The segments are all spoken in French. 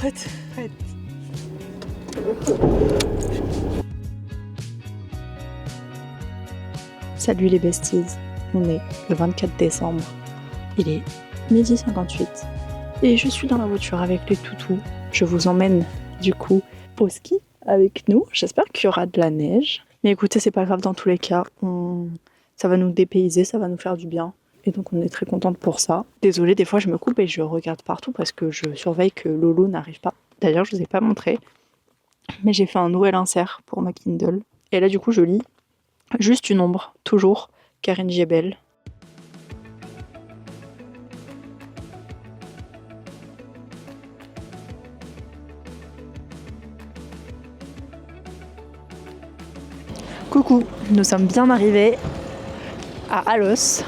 Arrête. Salut les besties, on est le 24 décembre, il est 12h58 et je suis dans la voiture avec les toutous. Je vous emmène du coup au ski avec nous, j'espère qu'il y aura de la neige. Mais écoutez, c'est pas grave dans tous les cas, ça va nous dépayser, ça va nous faire du bien. Et donc on est très contente pour ça. Désolée, des fois je me coupe et je regarde partout parce que je surveille que Lolo n'arrive pas. D'ailleurs, je vous ai pas montré, mais j'ai fait un nouvel insert pour ma Kindle. Et là du coup je lis juste une ombre, toujours, Karine Giebel. Coucou, nous sommes bien arrivés à Alos.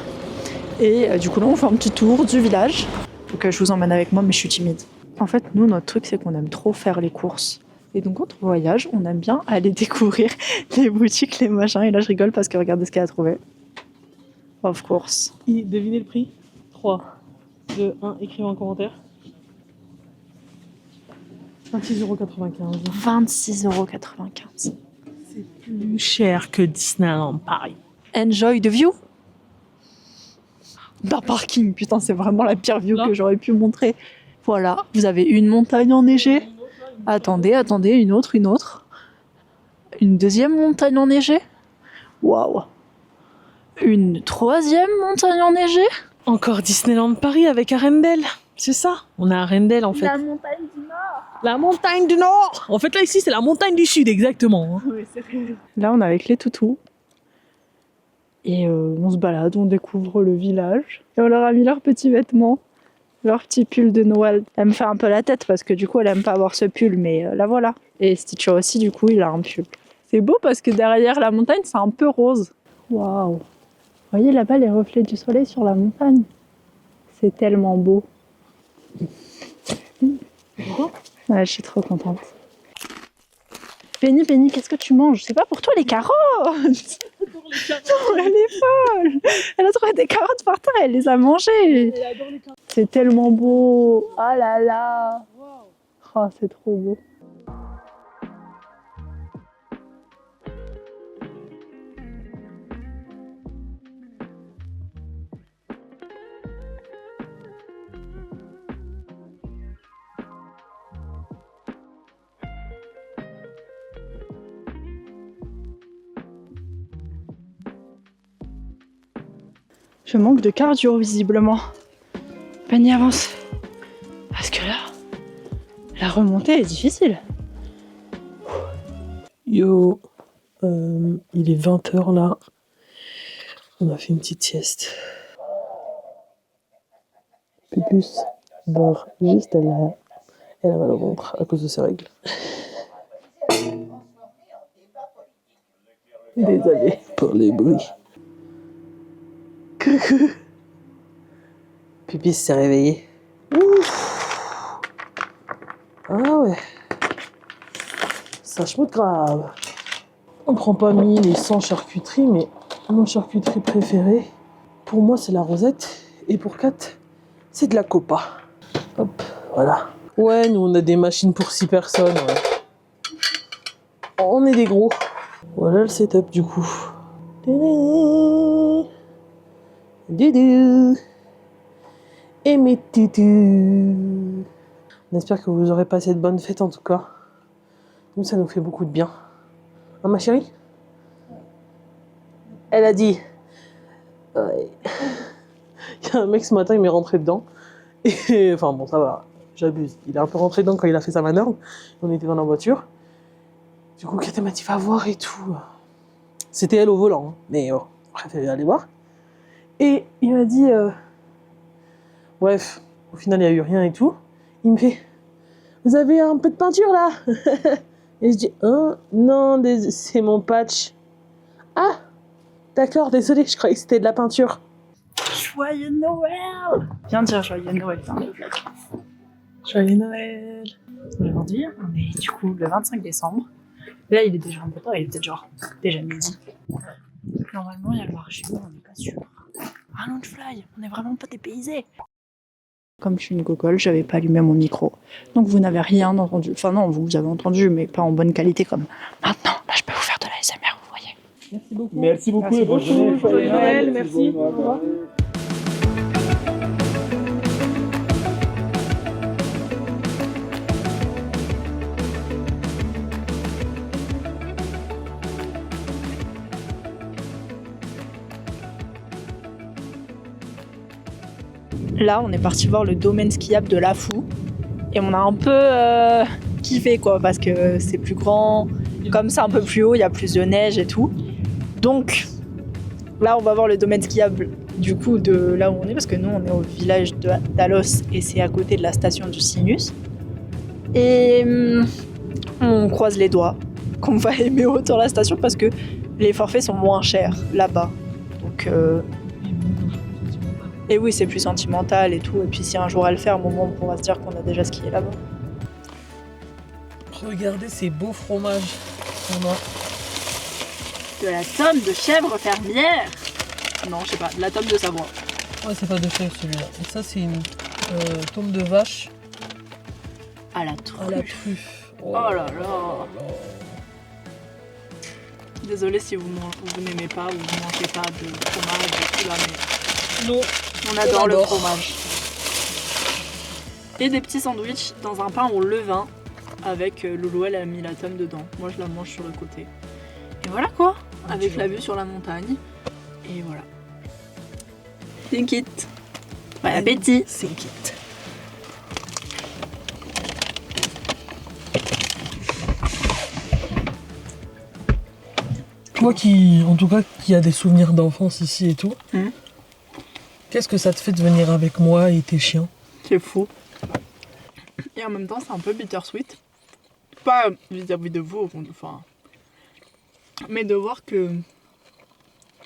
Et du coup là on fait un petit tour du village. Donc je vous emmène avec moi mais je suis timide. En fait nous notre truc c'est qu'on aime trop faire les courses. Et donc quand on voyage on aime bien aller découvrir les boutiques, les machins. Et là je rigole parce que regardez ce qu'elle a trouvé. Of course. Devinez le prix. 3, 2, 1, écrivez en commentaire. 26,95 €. 26,95 €. C'est plus cher que Disneyland Paris. Enjoy the view. D'un parking, putain c'est vraiment la pire view que j'aurais pu montrer. Voilà, vous avez une montagne enneigée. Attendez, une autre. Une deuxième montagne enneigée. Waouh. Une troisième montagne enneigée. Encore Disneyland Paris avec Arendelle. C'est ça. On a Arendelle en fait. La montagne du Nord. La montagne du Nord. En fait là ici c'est la montagne du Sud exactement. Oui, c'est vrai. Là on est avec les toutous. Et on se balade, on découvre le village. Et on leur a mis leurs petits vêtements. Leur petit pull de Noël. Elle me fait un peu la tête parce que du coup elle aime pas avoir ce pull, mais la voilà. Et Stitcher aussi du coup il a un pull. C'est beau parce que derrière la montagne c'est un peu rose. Waouh. Vous voyez là-bas les reflets du soleil sur la montagne. C'est tellement beau. Ouais, je suis trop contente. Penny, qu'est-ce que tu manges? C'est pas pour toi les carottes. Non, elle est folle. Elle a trouvé des carottes par terre, elle les a mangées. C'est tellement beau. Oh là là. Oh, c'est trop beau. Je manque de cardio visiblement. Penny avance. Parce que là, la remontée est difficile. Yo, il est 20h là. On a fait une petite sieste. Pupus dort juste, elle a mal au ventre à cause de ses règles. Désolé pour les bruits. Coucou. Pupus s'est réveillé. Ouf. Ah ouais. Ça schmoute grave. On prend pas 1000 et 100 charcuteries, mais mon charcuterie préférée, pour moi, c'est la rosette. Et pour Kat, c'est de la copa. Hop, voilà. Ouais, nous, on a des machines pour 6 personnes. Ouais. On est des gros. Voilà le setup, du coup. Et mes toutous. On espère que vous aurez passé de bonnes fêtes, en tout cas. Nous, ça nous fait beaucoup de bien. Hein, ma chérie? Elle a dit. Ouais. Il y a un mec ce matin, il m'est rentré dedans. Et enfin bon, ça va, j'abuse. Il est un peu rentré dedans quand il a fait sa manœuvre. On était dans la voiture. Du coup, Kate m'a dit va voir et tout. C'était elle au volant, hein. Mais bon, bref, elle est allée voir. Et il m'a dit. Bref, au final, il n'y a eu rien et tout. Il me fait vous avez un peu de peinture là? Et je dis hein? Non, c'est mon patch. Ah! D'accord, désolé, je croyais que c'était de la peinture. Joyeux Noël! Viens dire joyeux Noël dans les vlogs. Joyeux Noël! Aujourd'hui, on est du coup le 25 décembre. Là, il est déjà un peu tard, il est peut-être genre déjà midi. Normalement, il y a le marché, on n'est pas sûr. Ah non, fly, on est vraiment pas dépaysés. Comme je suis une gogole, j'avais pas allumé mon micro. Donc vous n'avez rien entendu. Enfin non, vous avez entendu, mais pas en bonne qualité comme maintenant. Là, je peux vous faire de la ASMR, vous voyez. Merci beaucoup. Merci beaucoup et bonne journée. Joyeux Noël, merci. Au revoir. Là, on est parti voir le domaine skiable de Lafou. Et on a un peu kiffé, quoi, parce que c'est plus grand. Comme c'est un peu plus haut, il y a plus de neige et tout. Donc, là, on va voir le domaine skiable, du coup, de là où on est, parce que nous, on est au village d'Alos et c'est à côté de la station du Sinus. Et on croise les doigts qu'on va aimer autant la station parce que les forfaits sont moins chers là-bas. Donc, et oui, c'est plus sentimental et tout. Et puis si un jour elle ferme, au moins on pourra se dire qu'on a déjà skié là-bas. Regardez ces beaux fromages qu'on a. De la tome de chèvre fermière. Non, je sais pas, de la tome de Savoie. Ouais, c'est pas de chèvre celui-là. Et ça, c'est une tome de vache À la truffe. à la truffe. Oh là là. Désolée si vous n'aimez pas ou vous mangez pas de fromage et tout là, mais Non. on adore le fromage. Et des petits sandwichs dans un pain au levain avec Loulou, elle a mis la tome dedans. Moi, je la mange sur le côté. Et voilà quoi, avec la vue sur la montagne. Et voilà. C'est une kit. Bon appétit. C'est une kit. Toi qui, en tout cas, qui a des souvenirs d'enfance ici et tout, qu'est-ce que ça te fait de venir avec moi et tes chiens? C'est fou. Et en même temps, c'est un peu bittersweet. Pas vis-à-vis de vous, enfin. Mais de voir que.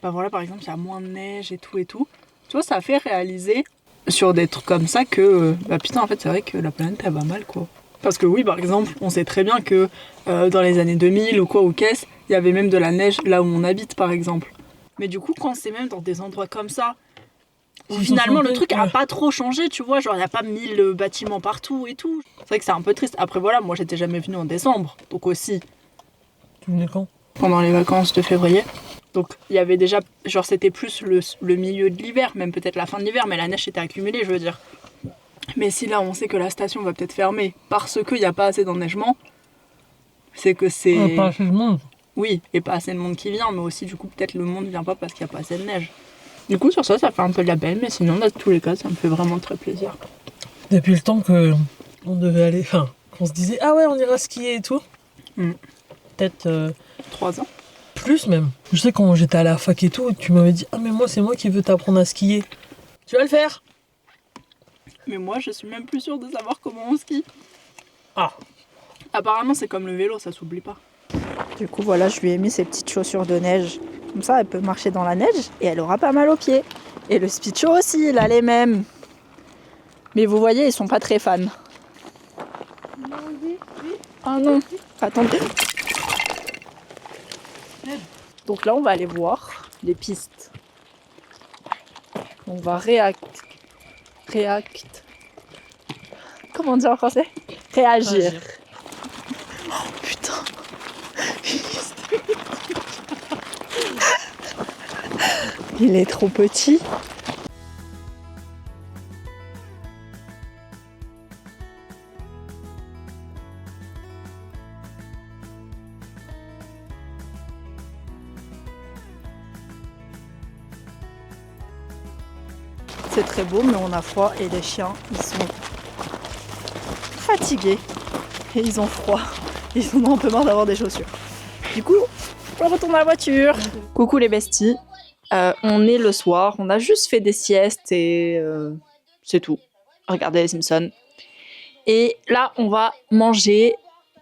Bah voilà, par exemple, il y a moins de neige et tout et tout. Tu vois, ça fait réaliser sur des trucs comme ça que. Bah putain, en fait, c'est vrai que la planète, elle va mal, quoi. Parce que oui, par exemple, on sait très bien que dans les années 2000 ou quoi, ou qu'est-ce, il y avait même de la neige là où on habite, par exemple. Mais du coup, quand c'est même dans des endroits comme ça, où finalement le truc a pas trop changé, tu vois, genre il n'y a pas 1000 bâtiments partout et tout. C'est vrai que c'est un peu triste. Après voilà, moi j'étais jamais venue en décembre, donc aussi. Tu venais quand? Pendant les vacances de février. Donc il y avait déjà, genre c'était plus le milieu de l'hiver, même peut-être la fin de l'hiver, mais la neige était accumulée, je veux dire. Mais si là on sait que la station va peut-être fermer parce qu'il n'y a pas assez d'enneigement, c'est que c'est... Pas assez de monde. Oui, et pas assez de monde qui vient, mais aussi du coup peut-être le monde vient pas parce qu'il n'y a pas assez de neige. Du coup sur ça fait un peu de la peine, mais sinon dans tous les cas ça me fait vraiment très plaisir. Depuis le temps que on devait aller, enfin, qu'on se disait ah ouais on ira skier et tout. Peut-être 3 ans. plus même. Je sais quand j'étais à la fac et tout, tu m'avais dit ah mais moi c'est moi qui veux t'apprendre à skier. Tu vas le faire? Mais moi je suis même plus sûre de savoir comment on skie. Ah. Apparemment c'est comme le vélo, ça s'oublie pas. Du coup voilà, je lui ai mis ces petites chaussures de neige. Comme ça elle peut marcher dans la neige et elle aura pas mal aux pieds. Et le speedo aussi, il a les mêmes. Mais vous voyez, ils sont pas très fans. Ah non, attendez. Donc là on va aller voir les pistes. On va react. Comment dire en français? Réagir. Oh putain. Il est trop petit. C'est très beau, mais on a froid et les chiens, ils sont fatigués et ils ont froid. Ils en ont un peu marre d'avoir des chaussures. Du coup, on retourne à la voiture. Coucou les besties. On est le soir, on a juste fait des siestes et c'est tout. Regardez les Simpsons. Et là, on va manger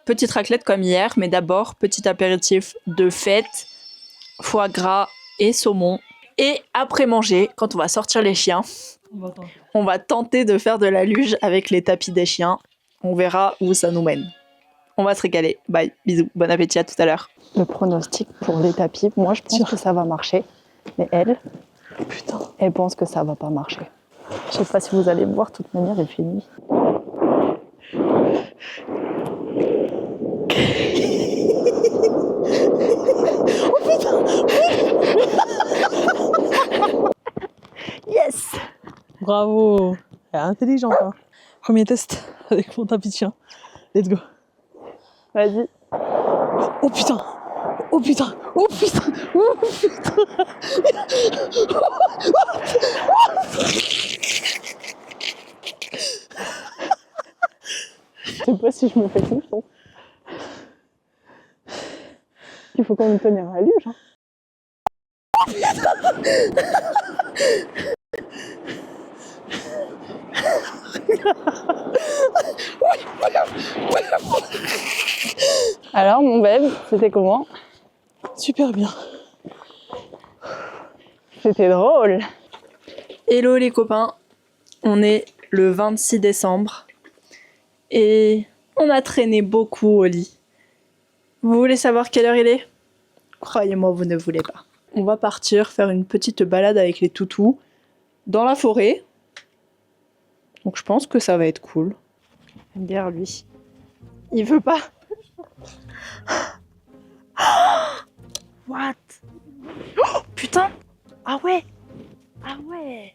petite raclette comme hier, mais d'abord, petit apéritif de fête, foie gras et saumon. Et après manger, quand on va sortir les chiens, on va tenter de faire de la luge avec les tapis des chiens. On verra où ça nous mène. On va se régaler. Bye, bisous, bon appétit, à tout à l'heure. Le pronostic pour les tapis, moi je pense que ça va marcher. Mais elle, putain, elle pense que ça va pas marcher. Je sais pas si vous allez me voir, de toute manière, il fait nuit. Oh putain! Yes! Bravo! Elle est intelligente, hein. Premier test avec mon tapis de chien. Let's go. Vas-y. Oh putain! Oh putain! Oh putain! Oh putain! Je sais pas si je me fais confiance. Il faut qu'on nous tenir à la luge. Hein. Alors mon babe, c'était comment? Super bien. C'était drôle. Hello les copains, on est le 26 décembre et on a traîné beaucoup au lit. Vous voulez savoir quelle heure il est? Croyez-moi, vous ne voulez pas. On va partir faire une petite balade avec les toutous dans la forêt. Donc je pense que ça va être cool. Regarde lui. Il veut pas. What? Oh, putain! Ah ouais! Ah ouais!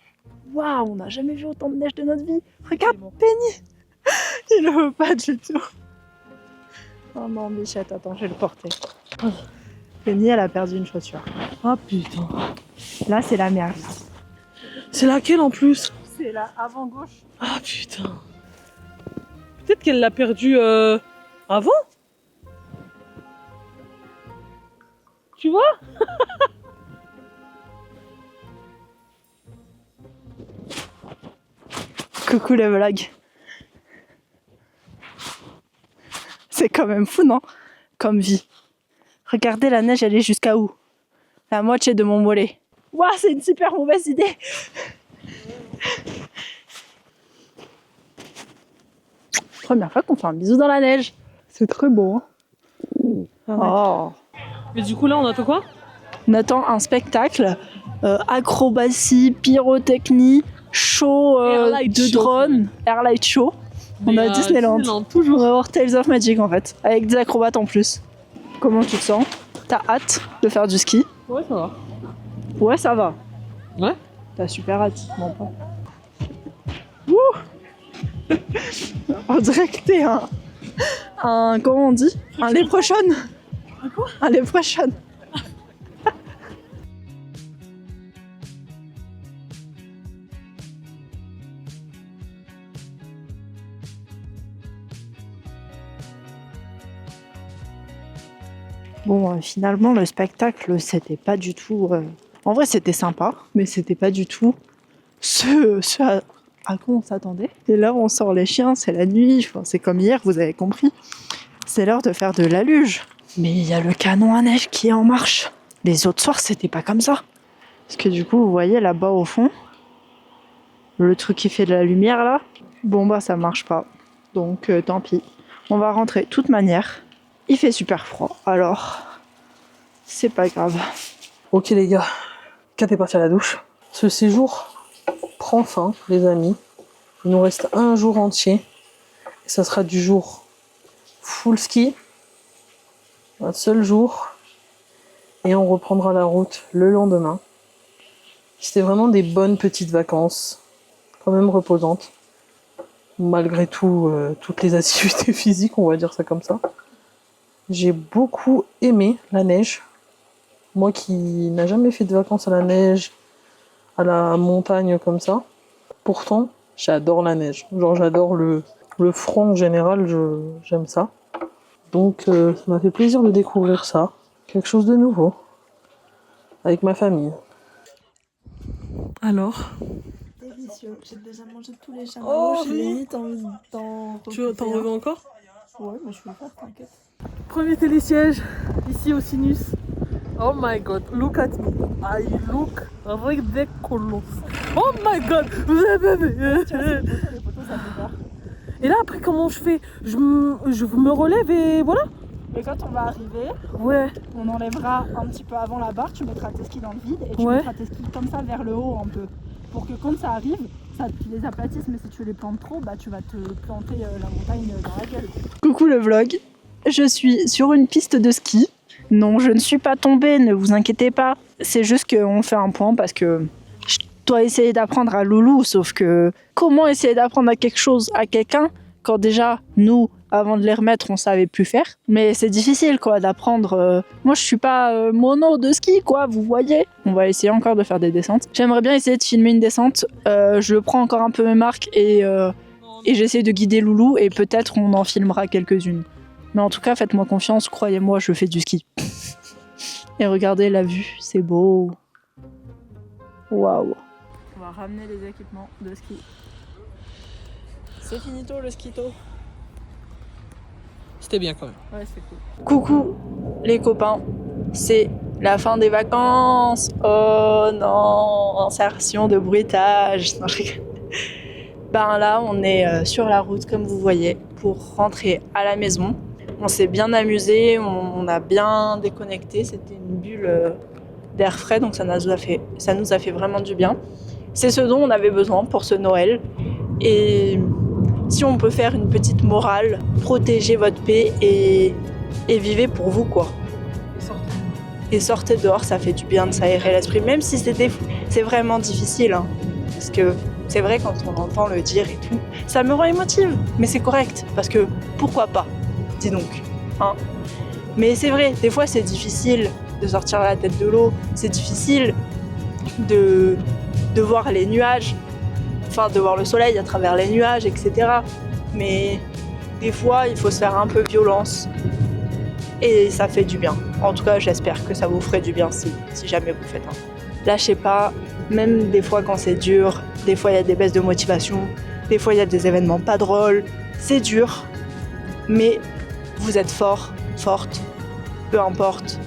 Waouh, on n'a jamais vu autant de neige de notre vie. Regarde, Penny! Il ne veut pas du tout. Oh non, Bichette, attends, je vais le porter. Penny, elle a perdu une chaussure. Ah putain. Là, c'est la merde. C'est laquelle en plus? C'est la avant-gauche. Ah putain. Peut-être qu'elle l'a perdue avant? Tu vois? Coucou le vlog. C'est quand même fou, non? Comme vie. Regardez, la neige, elle est jusqu'à où? La moitié de mon mollet. Waouh, c'est une super mauvaise idée. Première fois qu'on fait un bisou dans la neige. C'est très beau. Hein. Oh. Mais du coup là on attend quoi? On attend un spectacle, acrobatie, pyrotechnie, show Airlight de show. drone, airlight show. On est à Disneyland. Toujours. On va voir Tales of Magic en fait, avec des acrobates en plus. Comment tu te sens? T'as hâte de faire du ski? Ouais, ça va. Ouais, ça va. Ouais. T'as super hâte, mens pas. Ouh. On dirait que t'es un comment on dit? Un léprechaun. Un quoi? Un léprechaun. Bon, finalement, le spectacle, c'était pas du tout... En vrai, c'était sympa, mais c'était pas du tout ce à quoi on s'attendait. Et là, on sort les chiens, c'est la nuit, enfin, c'est comme hier, vous avez compris. C'est l'heure de faire de la luge. Mais il y a le canon à neige qui est en marche. Les autres soirs, c'était pas comme ça. Parce que du coup, vous voyez là-bas au fond, le truc qui fait de la lumière là, bon bah ça marche pas. Donc tant pis. On va rentrer de toute manière. Il fait super froid, alors c'est pas grave. Ok les gars, Kat est parti à la douche. Ce séjour prend fin, les amis. Il nous reste un jour entier. Et ça sera du jour full ski. Un seul jour. Et on reprendra la route le lendemain. C'était vraiment des bonnes petites vacances. Quand même reposantes. Malgré tout, toutes les activités physiques, on va dire ça comme ça. J'ai beaucoup aimé la neige. Moi qui n'a jamais fait de vacances à la neige, à la montagne comme ça. Pourtant, j'adore la neige. Genre j'adore le froid en général, j'aime ça. Donc ça m'a fait plaisir de découvrir ça. Quelque chose de nouveau. Avec ma famille. Alors? Délicieux. J'ai déjà mangé tous les chamallows. Oh, j'ai limite envie d'en Tu t'en veux encore? Ouais, mais je vais le faire, t'inquiète. Premier télésiège, ici au Sinus. Oh my god, look at me. I look ridiculous. Oh my god. Et là après comment je fais? Je me relève et voilà. Et quand on va arriver, Ouais. on enlèvera un petit peu avant la barre, tu mettras tes skis dans le vide et tu Ouais. mettras tes skis comme ça vers le haut un peu. Pour que quand ça arrive, ça te les aplatisse, mais si tu les plantes trop, bah tu vas te planter la montagne dans la gueule. Coucou le vlog, je suis sur une piste de ski. Non, je ne suis pas tombée, ne vous inquiétez pas. C'est juste qu'on fait un point parce que je dois essayer d'apprendre à Loulou, sauf que comment essayer d'apprendre à quelque chose à quelqu'un quand déjà, nous, avant de les remettre, on savait plus faire. Mais c'est difficile, quoi, d'apprendre. Moi, je suis pas mono de ski, quoi, vous voyez. On va essayer encore de faire des descentes. J'aimerais bien essayer de filmer une descente. Je prends encore un peu mes marques et j'essaie de guider Loulou et peut-être on en filmera quelques-unes. Mais en tout cas, faites-moi confiance, croyez-moi, je fais du ski. Et regardez la vue, c'est beau. Waouh. On va ramener les équipements de ski. C'est finito le skito. C'était bien quand même. Ouais, c'est cool. Coucou les copains, c'est la fin des vacances. Oh non, insertion de bruitage. Non, je rigole. Ben là, on est sur la route comme vous voyez pour rentrer à la maison. On s'est bien amusé, on a bien déconnecté. C'était une bulle d'air frais, donc ça nous a fait vraiment du bien. C'est ce dont on avait besoin pour ce Noël. Et si on peut faire une petite morale, protégez votre paix et vivez pour vous, quoi. Et sortez dehors, ça fait du bien de s'aérer l'esprit, même si c'est vraiment difficile. Hein. Parce que c'est vrai, quand on entend le dire et tout, ça me rend émotive. Mais c'est correct, parce que pourquoi pas, dis donc. Hein. Mais c'est vrai, des fois c'est difficile de sortir la tête de l'eau, c'est difficile de voir les nuages, enfin de voir le soleil à travers les nuages, etc. Mais des fois, il faut se faire un peu violence et ça fait du bien. En tout cas, j'espère que ça vous ferait du bien si jamais vous faites un. Lâchez pas, même des fois quand c'est dur, des fois il y a des baisses de motivation, des fois il y a des événements pas drôles, c'est dur, mais vous êtes fort, forte, peu importe.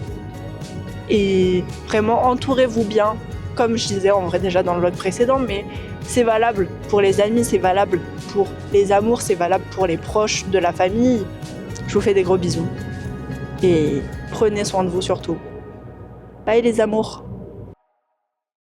Et vraiment, entourez-vous bien, comme je disais en vrai déjà dans le vlog précédent, mais c'est valable pour les amis, c'est valable pour les amours, c'est valable pour les proches de la famille. Je vous fais des gros bisous. Et prenez soin de vous surtout. Bye les amours.